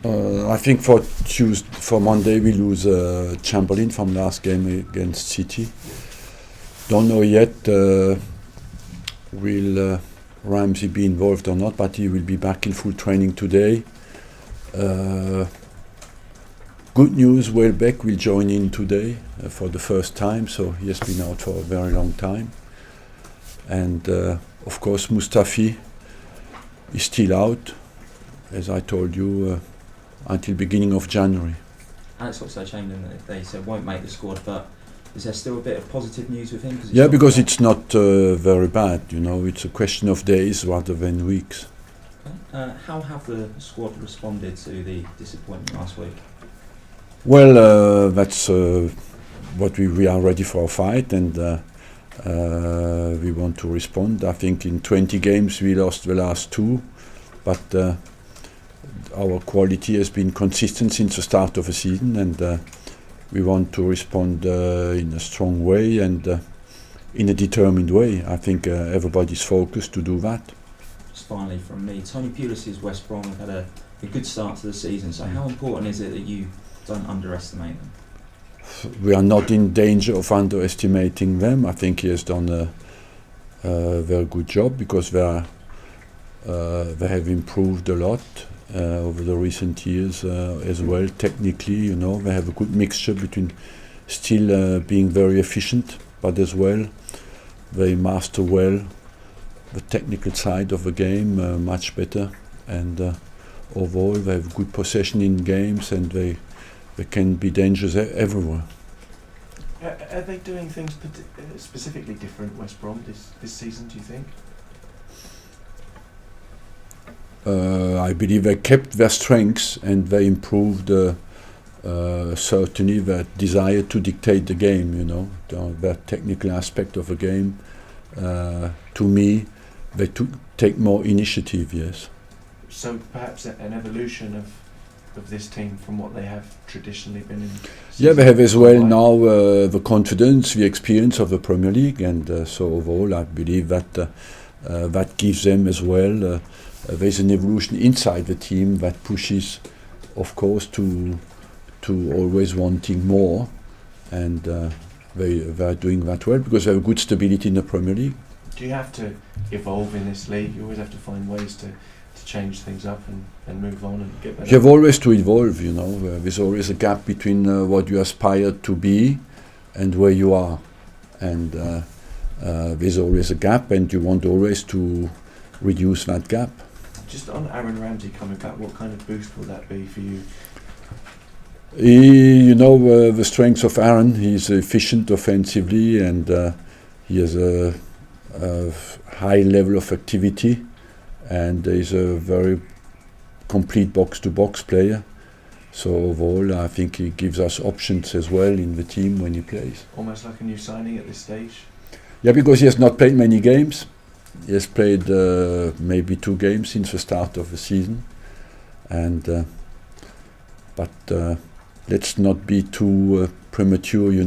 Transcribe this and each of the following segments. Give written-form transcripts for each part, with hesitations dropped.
I think for Monday we lose Chamberlain from last game against City. Don't know yet will Ramsey be involved or not, but he will be back in full training today. Good news, Welbeck will join in today for the first time, so he has been out for a very long time. And of course Mustafi is still out, as I told you, until beginning of January. Alex Oxlade-Chamberlain, they said won't make the squad, but is there still a bit of positive news with him? Yeah, because it's not very bad, it's a question of days rather than weeks. How have the squad responded to the disappointment last week? Well, that's what we are ready for a fight, and we want to respond. I think in 20 games we lost the last 2, but our quality has been consistent since the start of the season, and we want to respond in a strong way and in a determined way. I think everybody's focused to do that. Just finally from me, Tony Pulis's West Brom have had a good start to the season, so how important is it that you don't underestimate them? We are not in danger of underestimating them. I think he has done a very good job, because they have improved a lot over the recent years as well. Technically, they have a good mixture between still being very efficient, but as well they master well the technical side of the game much better, and overall they have good possession in games, and they can be dangerous everywhere. Are they doing things specifically different, West Brom, this season, do you think? I believe they kept their strengths, and they improved certainly that desire to dictate the game, that technical aspect of the game. To me, they take more initiative, yes. So perhaps an evolution of this team from what they have traditionally been in? Yeah, they have as well now the confidence, the experience of the Premier League, and so overall I believe that that gives them as well. There's an evolution inside the team that pushes, of course, to always wanting more, and they are doing that well because they have good stability in the Premier League. Do you have to evolve in this league? You always have to find ways to change things up and move on and get better? You have always to evolve, there's always a gap between what you aspire to be and where you are, and there's always a gap, and you want always to reduce that gap. Just on Aaron Ramsey coming back, what kind of boost will that be for you? The strengths of Aaron, he's efficient offensively, and he has a high level of activity, and he's a very complete box-to-box player. So overall, I think he gives us options as well in the team when he plays. Almost like a new signing at this stage? Yeah, because he has not played many games. He has played maybe 2 games since the start of the season, and but let's not be too premature. He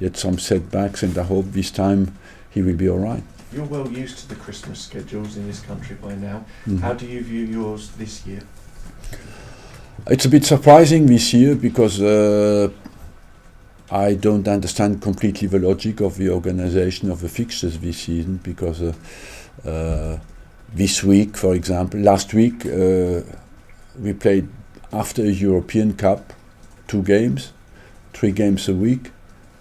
had some setbacks, and I hope this time he will be all right. You're well used to the Christmas schedules in this country by now. Mm-hmm. How do you view yours this year? It's a bit surprising this year because I don't understand completely the logic of the organisation of the fixtures this season, because this week, for example, last week we played after a European Cup 2 games, 3 games a week.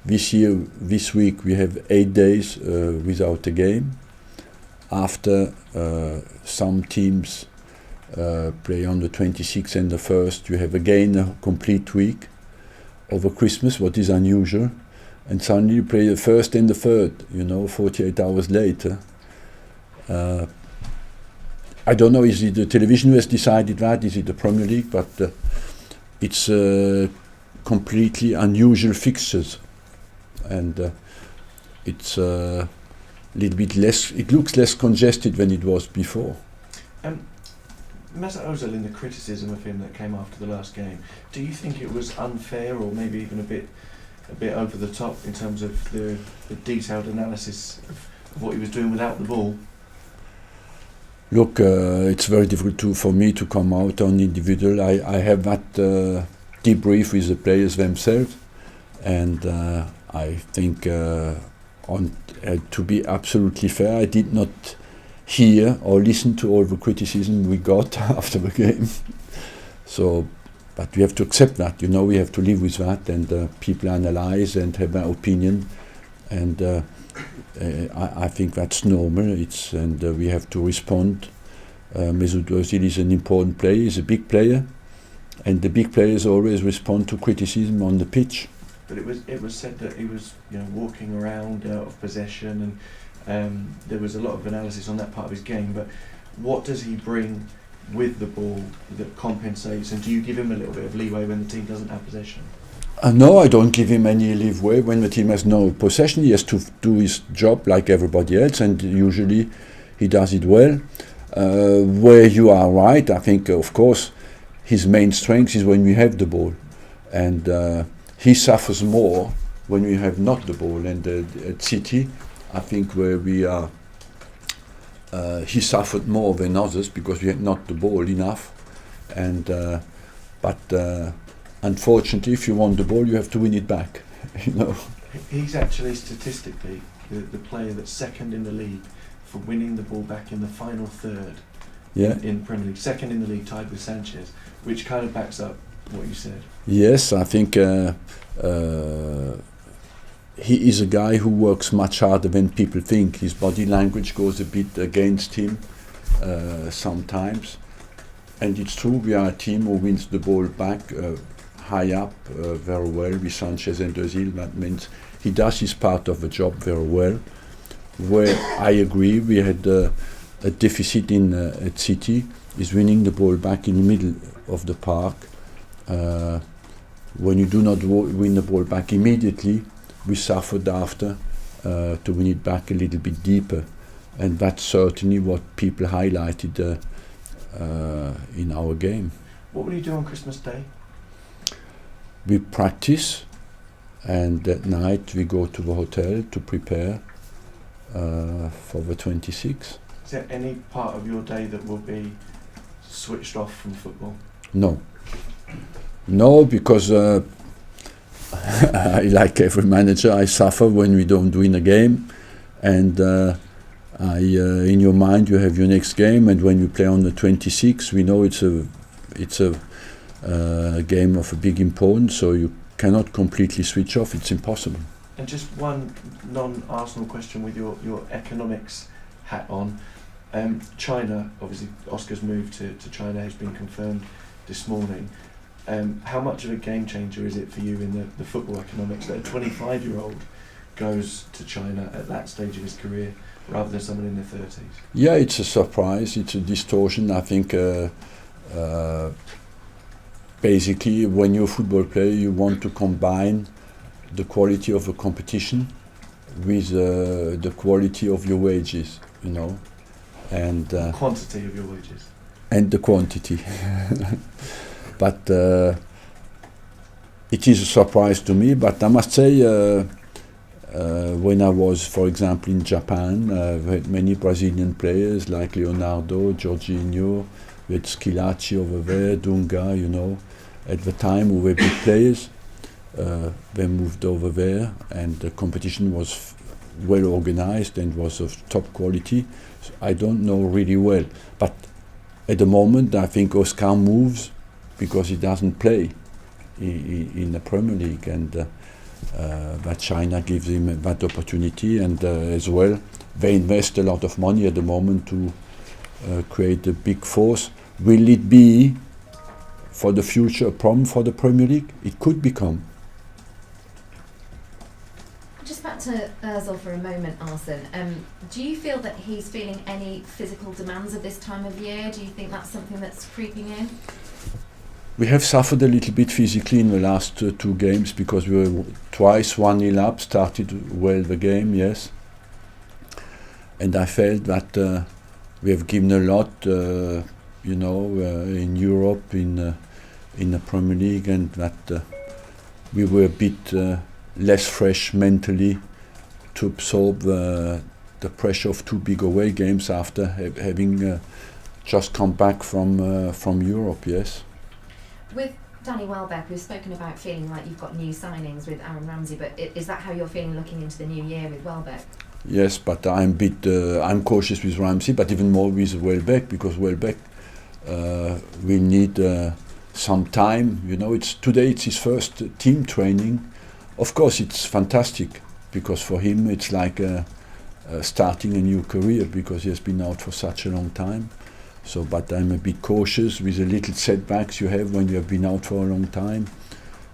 This week we have 8 days without a game. After some teams play on the 26th and the 1st, you have again a complete week over Christmas, what is unusual, and suddenly you play the 1st and the 3rd, 48 hours later. I don't know, is it the television who has decided that, is it the Premier League, but it's completely unusual fixtures, and it's a little bit less, it looks less congested than it was before. Mesut Özil, in the criticism of him that came after the last game, do you think it was unfair, or maybe even a bit over the top in terms of the detailed analysis of what he was doing without the ball? Look, it's very difficult for me to come out on individual. I have that debrief with the players themselves, and I think, to be absolutely fair, I did not hear or listen to all the criticism we got after the game. So, but we have to accept that. We have to live with that, and people analyze and have their opinion, and I think that's normal. And we have to respond. Mesut Özil is an important player. He's a big player, and the big players always respond to criticism on the pitch. But it was said that he was walking around out of possession, and there was a lot of analysis on that part of his game. But what does he bring with the ball that compensates? And do you give him a little bit of leeway when the team doesn't have possession? No, I don't give him any leeway. When the team has no possession, he has to do his job like everybody else, and usually he does it well. Where you are right, I think, of course, his main strength is when we have the ball, and he suffers more when we have not the ball. And at City, I think where we are, he suffered more than others because we had not the ball enough. And but unfortunately, if you want the ball, you have to win it back. He's actually statistically the player that's second in the league for winning the ball back in the final third. Yeah. In Premier League, second in the league, tied with Sanchez, which kind of backs up what you said. Yes, I think he is a guy who works much harder than people think. His body language goes a bit against him sometimes, and it's true, we are a team who wins the ball back high up very well with Sanchez and Özil. That means he does his part of the job very well. Where I agree, we had a deficit at City, is winning the ball back in the middle of the park. When you do not win the ball back immediately, we suffered after to win it back a little bit deeper, and that's certainly what people highlighted in our game. What will you do on Christmas Day? We practice, and at night we go to the hotel to prepare for the 26th. Is there any part of your day that will be switched off from football? No, because like every manager, I suffer when we don't win a game, and in your mind you have your next game, and when you play on the 26th, we know it's a game of a big importance, so you cannot completely switch off. It's impossible. And just one non-Arsenal question with your economics hat on. China, obviously Oscar's move to China has been confirmed this morning. How much of a game changer is it for you in the football economics that a 25-year-old goes to China at that stage of his career rather than someone in their 30s? Yeah, it's a surprise, it's a distortion. I think basically when you're a football player, you want to combine the quality of the competition with the quality of your wages, and the quantity of your wages. And the quantity. But it is a surprise to me, but I must say when I was, for example, in Japan, we had many Brazilian players like Leonardo, Jorginho, we had Schillaci over there, Dunga, at the time we were big players. They moved over there, and the competition was well organized and was of top quality. So I don't know really well, but at the moment I think Oscar moves because he doesn't play in the Premier League, and that China gives him that opportunity, and as well they invest a lot of money at the moment to create a big force. Will it be for the future a problem for the Premier League? It could become. Just back to Özil for a moment, Arsene. Do you feel that he's feeling any physical demands at this time of year? Do you think that's something that's creeping in? We have suffered a little bit physically in the last 2 games because we were twice 1-0 up, started well the game, yes. And I felt that we have given a lot, in Europe, in the Premier League, and that we were a bit less fresh mentally to absorb the pressure of 2 big away games after having just come back from Europe. Yes. With Danny Welbeck, we've spoken about feeling like you've got new signings with Aaron Ramsey, but is that how you're feeling looking into the new year with Welbeck? Yes, but I'm cautious with Ramsey, but even more with Welbeck, because Welbeck will need some time. You know, today it's his first team training. Of course, it's fantastic because for him it's like starting a new career because he has been out for such a long time. So, but I'm a bit cautious with the little setbacks you have when you have been out for a long time.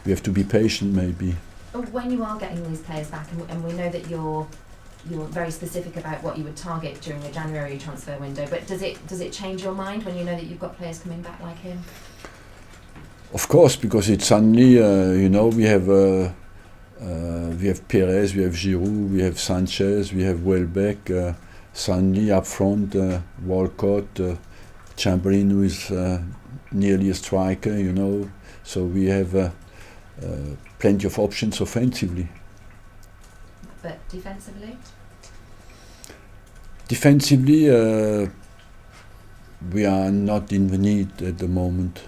We have to be patient, maybe. When you are getting these players back, and we know that you're very specific about what you would target during the January transfer window, but does it change your mind when you know that you've got players coming back like him? Of course, because it's suddenly, we have Perez, we have Giroud, we have Sanchez, we have Welbeck. Suddenly up front, Walcott, Chamberlain, who is nearly a striker, you know. So we have plenty of options offensively. But defensively? Defensively, we are not in the need at the moment.